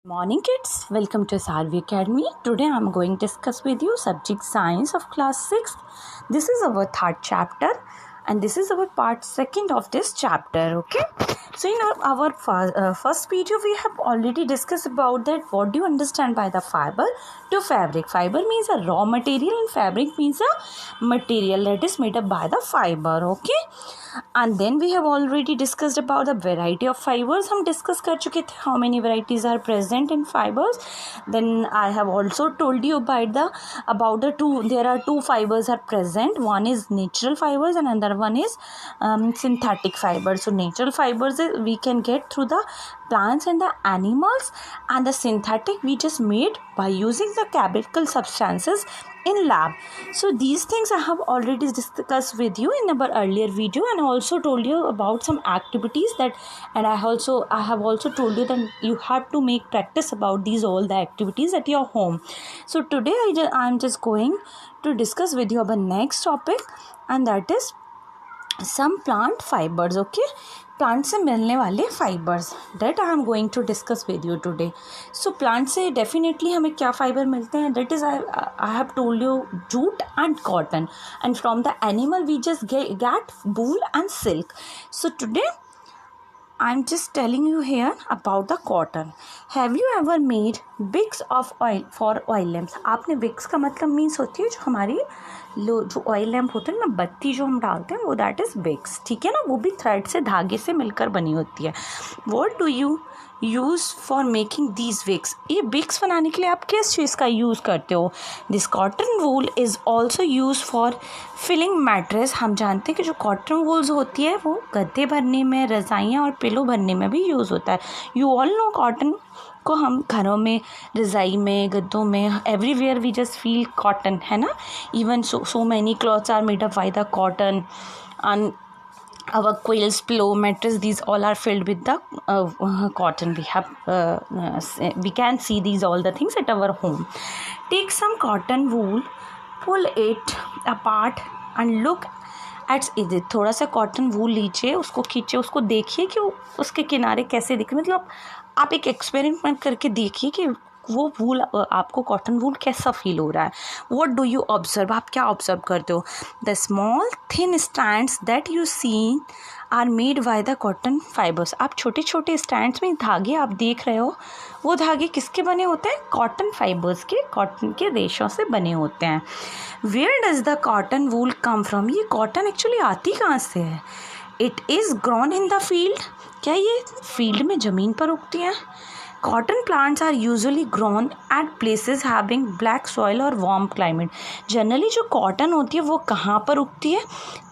Morning kids, welcome to Sarvi Academy. Today I am going to discuss with you subject science of class 6. This is our third chapter and this is our part second of this chapter. Okay, so in our first video we have already discussed about that what do you understand by the fiber to fabric. Fiber means a raw material and fabric means a material that is made up by the fiber. Okay, and then we have already discussed about the variety of fibers. हम discuss कर चुके थे how many varieties are present in fibers. Then I have also told you about the two. There are two fibers are present. One is natural fibers and another one is synthetic fibers. So natural fibers we can get through the plants and the animals, and the synthetic we just made by using the chemical substances in lab. So these things I have already discussed with you in our earlier video, and also told you about some activities that, and I have also told you that you have to make practice about these all the activities at your home. So today I am just going to discuss with you about next topic, and that is some plant fibers. Okay, plant से मिलने वाले fibres that I am going to discuss with you today. So plant से definitely हमें क्या fibre मिलते हैं, that is I have told you jute and cotton, and from the animal we just get wool and silk. So today I am just telling you here about the cotton. Have you ever made wicks of oil for oil lamps? आपने wicks का मतलब means होती है जो हमारी जो oil lamp होते हैं ना, बत्ती जो हम डालते हैं वो दैट इज़ विक्स. ठीक है ना, वो भी थ्रेड से धागे से मिलकर बनी होती है. What do you use for making these wicks? ये विक्स बनाने के लिए आप किस चीज़ का यूज़ करते हो? This cotton wool is also use for filling mattress. हम जानते हैं कि जो कॉटन वूल्स होती है वो गद्दे भरने में, रज़ाइयाँ और पिलो भरने में भी यूज़ होता है. यू ऑल नो कॉटन को हम घरों में, रज़ाई में, गद्दों में, everywhere we just feel cotton, है ना. Even so many clothes are made up by the cotton, and our quills, pillow, mattress, these all are filled with the cotton. We can see these all the things at our home. Take some cotton wool, pull it apart and look at it. थोड़ा सा cotton wool लीजिए, उसको खींचिए, उसको देखिए कि उसके किनारे कैसे दिख रहे. मतलब आप एक एक्सपेरिमेंट करके देखिए कि वो वूल, आपको कॉटन वूल कैसा फील हो रहा है. What do you observe? आप क्या ऑब्जर्व करते हो? The small thin stands that you see are made by the cotton fibres. आप छोटे छोटे स्टैंड्स में धागे आप देख रहे हो, वो धागे किसके बने होते हैं? कॉटन फाइबर्स के, कॉटन के रेशों से बने होते हैं. Where does the cotton wool come from? ये कॉटन एक्चुअली आती कहाँ से है? It is grown in the field. क्या ये फील्ड में ज़मीन पर उगती हैं? Cotton plants are usually grown at places having black soil or warm climate. Generally जो कॉटन होती है वो कहाँ पर उगती है?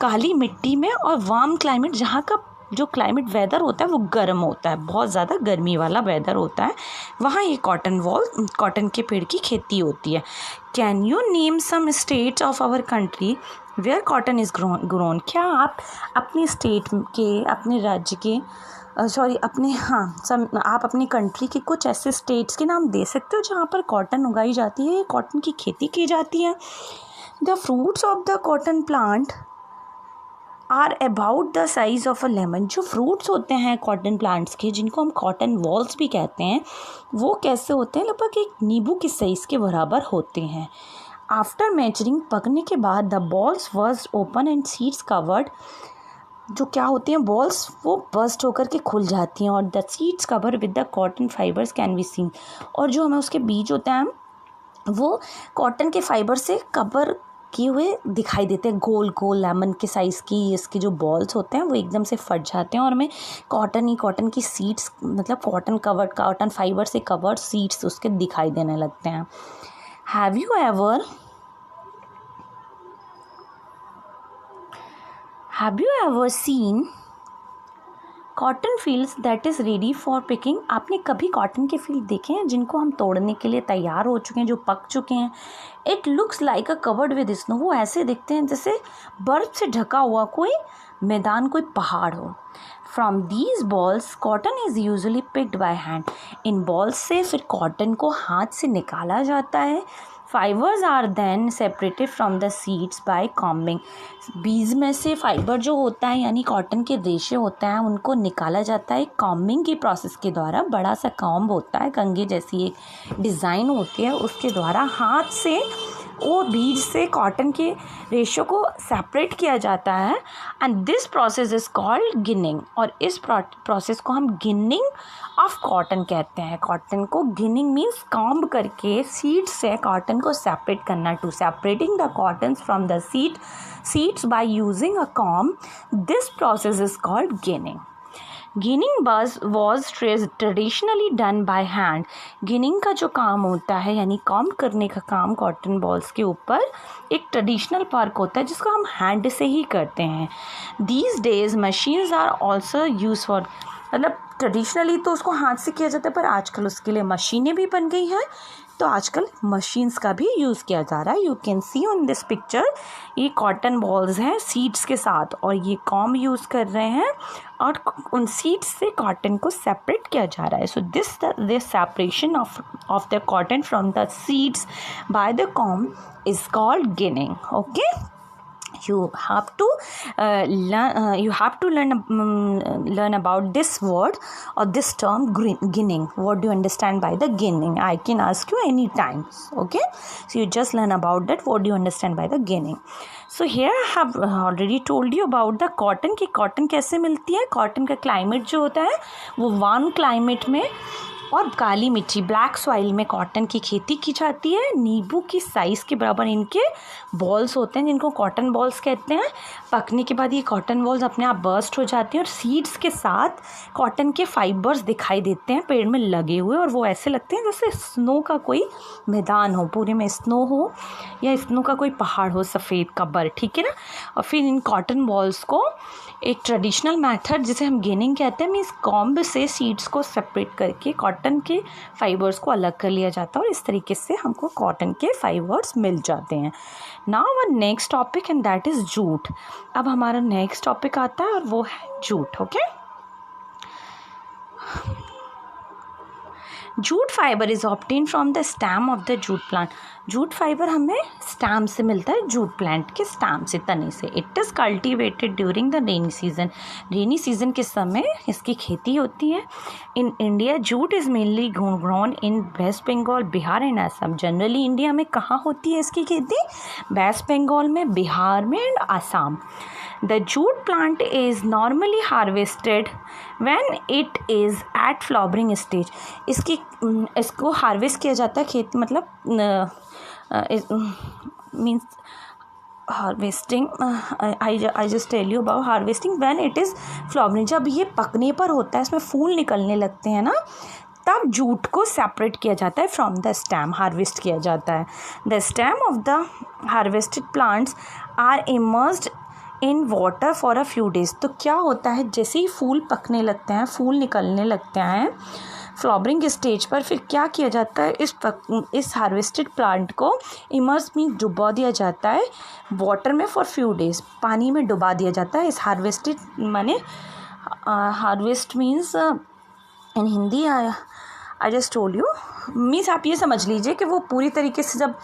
काली मिट्टी में, और वार्म क्लाइमेट, जहाँ का जो क्लाइमेट वेदर होता है वो गर्म होता है, बहुत ज़्यादा गर्मी वाला वेदर होता है, वहाँ ये कॉटन के पेड़ की खेती होती है. Can you name some states of our country where cotton is grown? क्या आप अपने स्टेट के, अपने राज्य के, आप अपनी कंट्री के कुछ ऐसे स्टेट्स के नाम दे सकते हो जहाँ पर कॉटन उगाई जाती है, कॉटन की खेती की जाती है. The fruits of the cotton plant are about the size of a lemon. जो फ्रूट्स होते हैं कॉटन प्लांट्स के, जिनको हम कॉटन बॉल्स भी कहते हैं, वो कैसे होते हैं? लगभग एक नींबू की साइज़ के बराबर होते हैं. आफ्टर मैचरिंग, पकने के बाद, the balls burst open and seeds covered. जो क्या होती हैं बॉल्स, वो बर्स्ट होकर के खुल जाती हैं, और the seeds cover with the cotton fibres can be seen. और जो हमें उसके बीज होते हैं वो कॉटन के फाइबर से कवर किए हुए दिखाई देते हैं. गोल गोल लेमन के साइज़ की इसके जो बॉल्स होते हैं वो एकदम से फट जाते हैं, और हमें कॉटन की सीड्स, मतलब कॉटन फाइबर से कवर्ड सीड्स उसके दिखाई देने लगते हैं. Have you ever seen cotton fields that is ready for picking? आपने कभी कॉटन के फील्ड देखे हैं जिनको हम तोड़ने के लिए तैयार हो चुके हैं, जो पक चुके हैं? It looks like a covered with snow. वो ऐसे दिखते हैं जैसे बर्फ़ से ढका हुआ कोई मैदान, कोई पहाड़ हो. From these bolls cotton is usually picked by hand. इन बॉल्स से फिर कॉटन को हाथ से निकाला जाता है. Fibres are then separated from the seeds by combing. बीज में से फाइबर जो होता है यानी कॉटन के रेशे होता है उनको निकाला जाता है कॉम्बिंग की प्रोसेस के द्वारा। बड़ा सा कॉम्ब होता है, कंघी जैसी एक डिज़ाइन होती है, उसके द्वारा हाथ से वो बीज से कॉटन के रेशो को सेपरेट किया जाता है and this process is called ginning. और इस प्रोसेस को हम गिनिंग ऑफ कॉटन कहते हैं। कॉटन को गिनिंग मीन्स कॉम्ब करके सीड से कॉटन को सेपरेट करना। To separating the cotton from the seeds by using a comb, this process is called ginning. Ginning was traditionally done by hand. Ginning का जो काम होता है यानी कॉम्ब करने का काम कॉटन बॉल्स के ऊपर एक ट्रेडिशनल वर्क होता है जिसको हम हैंड से ही करते हैं। These days machines are also use for, मतलब ट्रेडिशनली तो उसको हाथ से किया जाता है पर आजकल उसके लिए मशीनें भी बन गई हैं, तो आजकल मशीन्स का भी यूज़ किया जा रहा है। You can see on this picture, ये कॉटन बॉल्स हैं सीड्स के साथ और ये कॉम्ब यूज़ कर रहे हैं और उन सीड्स से कॉटन को सेपरेट किया जा रहा है। So this separation of the cotton from the seeds by the comb is called ginning. Okay, you have to learn about this word or this term ginning. What do you understand by the ginning? I can ask you any time. Okay, so you just learn about that. What do you understand by the ginning? So here I have already told you about the cotton कि cotton कैसे मिलती है। cotton का climate जो होता है वो warm climate में और काली मिट्टी ब्लैक सॉइल में कॉटन की खेती की जाती है। नींबू की साइज़ के बराबर इनके बॉल्स होते हैं जिनको कॉटन बॉल्स कहते हैं। पकने के बाद ये कॉटन बॉल्स अपने आप बर्स्ट हो जाती हैं और सीड्स के साथ कॉटन के फाइबर्स दिखाई देते हैं पेड़ में लगे हुए और वो ऐसे लगते हैं जैसे स्नो का कोई मैदान हो, पूरे में स्नो हो या स्नो का कोई पहाड़ हो सफ़ेद कबर, ठीक है ना। और फिर इन कॉटन बॉल्स को एक ट्रेडिशनल मेथड जिसे हम गिनिंग कहते हैं मीन्स कॉम्ब से सीड्स को सेपरेट करके कॉटन के फाइबर्स को अलग कर लिया जाता है और इस तरीके से हमको कॉटन के फाइबर्स मिल जाते हैं। Now our next topic and that is jute. अब हमारा नेक्स्ट टॉपिक आता है और वो है jute. Okay, jute fibre is obtain from the stem of the jute plant. Jute fibre हमें स्टेम से मिलता है, जूट प्लांट के स्टेम से, तने से। It is cultivated during the rainy season. Rainy season के समय इसकी खेती होती है। In India jute is mainly grown in West Bengal, Bihar and Assam. Generally India में कहाँ होती है इसकी खेती? वेस्ट बंगाल में, बिहार में and Assam. The jute plant is normally harvested when it is at flowering stage. इसको हार्वेस्ट किया जाता है खेत, मतलब means harvesting. I just tell you about harvesting when it is flowering. जब ये पकने पर होता है, इसमें फूल निकलने लगते हैं ना, तब जूट को सेपरेट किया जाता है फ्रॉम द स्टेम, हार्वेस्ट किया जाता है। The stem of the harvested plants are immersed in water for a few days. तो क्या होता है, जैसे ही फूल पकने लगते हैं, फूल निकलने लगते हैं फ्लावरिंग स्टेज पर, फिर क्या किया जाता है, इस हार्वेस्टेड प्लांट को इमर्स मीन डुबा दिया जाता है वाटर में फॉर फ्यू डेज, पानी में डुबा दिया जाता है। इस हार्वेस्टेड माने harvest means in Hindi I just told you, means आप ये समझ लीजिए कि वो पूरी तरीके से जब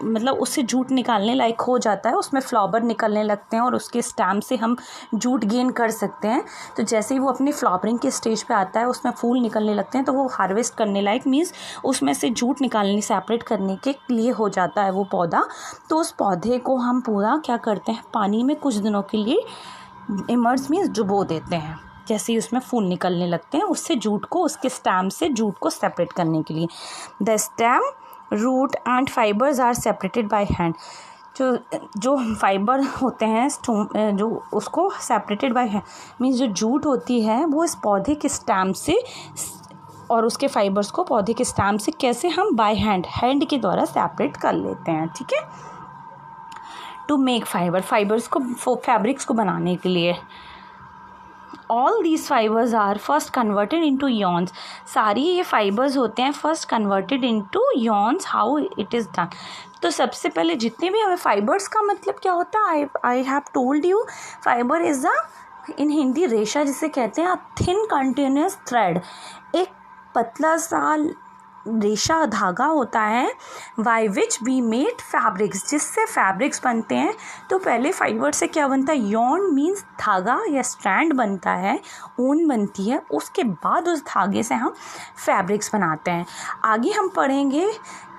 मतलब उससे जूट निकालने लायक हो जाता है, उसमें फ्लावर निकलने लगते हैं और उसके स्टेम से हम जूट गेन कर सकते हैं। तो जैसे ही वो अपनी फ्लावरिंग के स्टेज पे आता है, उसमें फूल निकलने लगते हैं, तो वो हार्वेस्ट करने लायक मीन्स उसमें से जूट निकालने, सेपरेट करने के लिए हो जाता है वो पौधा। तो उस पौधे को हम पूरा क्या करते हैं, पानी में कुछ दिनों के लिए इमर्स मीन्स डुबो देते हैं। जैसे ही उसमें फूल निकलने लगते हैं, उससे जूट को, उसके स्टेम से जूट को सेपरेट करने के लिए। The stem, root and fibres are separated by hand. जो फाइबर होते हैं, जो उसको सेपरेटेड बाय हैंड मीन्स जो जूट होती है वो इस पौधे के स्टेम से, और उसके फाइबर्स को पौधे के स्टेम से कैसे हम बाय हैंड के द्वारा सेपरेट कर लेते हैं, ठीक है। टू मेक फाइबर्स को, फैब्रिक्स को बनाने के लिए। All these fibers are first converted into yarns. सारी ये फाइबर्स होते हैं first converted into yarns. How it is done? तो सबसे पहले जितने भी हमें फाइबर्स का मतलब क्या होता है, I have told you, fibre is a, in Hindi रेशा जिसे कहते हैं, थिन कंटिन्यूस थ्रेड, एक पतला सा रेशा धागा होता है by which we made fabrics, जिससे फैब्रिक्स बनते हैं। तो पहले फाइबर से क्या बनता है, यॉर्न मीन्स धागा या स्ट्रैंड बनता है, ऊन बनती है, उसके बाद उस धागे से हम फैब्रिक्स बनाते हैं। आगे हम पढ़ेंगे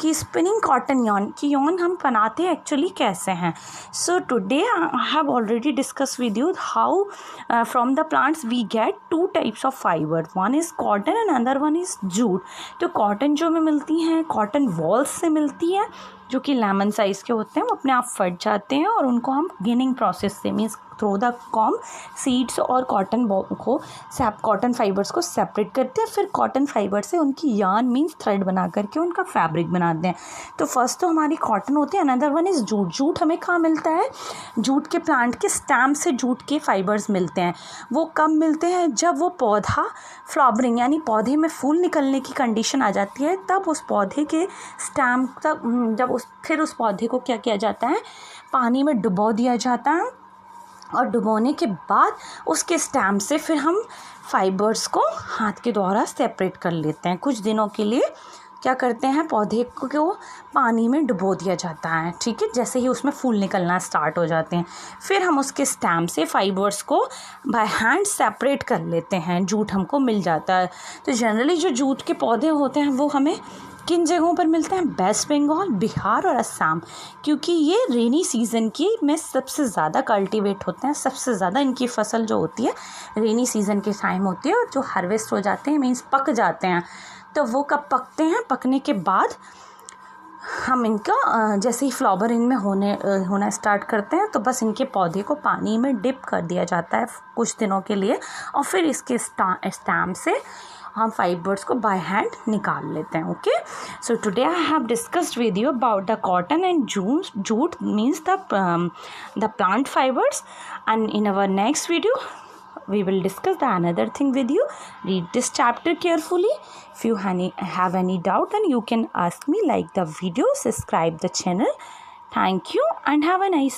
कि स्पिनिंग कॉटन यॉर्न की यॉर्न हम बनाते हैं एक्चुअली कैसे हैं। So today I have already discuss with you how from the plants we get two types of fibre, one is cotton and another one is jute. तो cotton जो हमें मिलती हैं कॉटन वॉल्स से मिलती है, जो कि लेमन साइज़ के होते हैं, वो अपने आप फट जाते हैं और उनको हम गिनिंग प्रोसेस से means through the com seeds और कॉटन कॉटन फाइबर्स को सेपरेट करते हैं, फिर कॉटन फाइबर से उनकी यार्न मीन्स थ्रेड बना करके उनका फैब्रिक बनाते हैं। तो फर्स्ट तो हमारी कॉटन होती है, another one is jute. Jute हमें कहाँ मिलता है, जूट के प्लांट के स्टैम से जूट के फाइबर्स मिलते हैं। वो कब मिलते हैं, जब वो पौधा फ्लावरिंग यानी पौधे में फूल निकलने की कंडीशन आ जाती है, तब उस पौधे के स्टैम तक फिर उस पौधे को क्या किया जाता है, पानी में डुबो दिया जाता है और डुबोने के बाद उसके स्टैम से फिर हम फाइबर्स को हाथ के द्वारा सेपरेट कर लेते हैं। कुछ दिनों के लिए क्या करते हैं, पौधे को पानी में डुबो दिया जाता है, ठीक है, जैसे ही उसमें फूल निकलना स्टार्ट हो जाते हैं, फिर हम उसके स्टैम से फाइबर्स को बाय हैंड सेपरेट कर लेते हैं, जूट हमको मिल जाता है। तो जनरली जो जूट के पौधे होते हैं वो हमें किन जगहों पर मिलते हैं, वेस्ट बंगाल, बिहार और असम, क्योंकि ये रेनी सीज़न की में सबसे ज़्यादा कल्टीवेट होते हैं। सबसे ज़्यादा इनकी फसल जो होती है रेनी सीज़न के टाइम होती है, और जो हार्वेस्ट हो जाते हैं मीन्स पक जाते हैं। तो वो कब पकते हैं, पकने के बाद हम इनका जैसे ही फ्लावर इनमें होना स्टार्ट करते हैं, तो बस इनके पौधे को पानी में डिप कर दिया जाता है कुछ दिनों के लिए, और फिर इसके स्टैम से हम फाइबर्स को बाय हैंड निकाल लेते हैं। Okay, so today I have discussed with you about the cotton and jute means the plant fibers, and in our next video we will discuss the another thing with you. Read this chapter carefully. If you have any doubt, then you can ask me. Like the video, subscribe the channel. Thank you and have a nice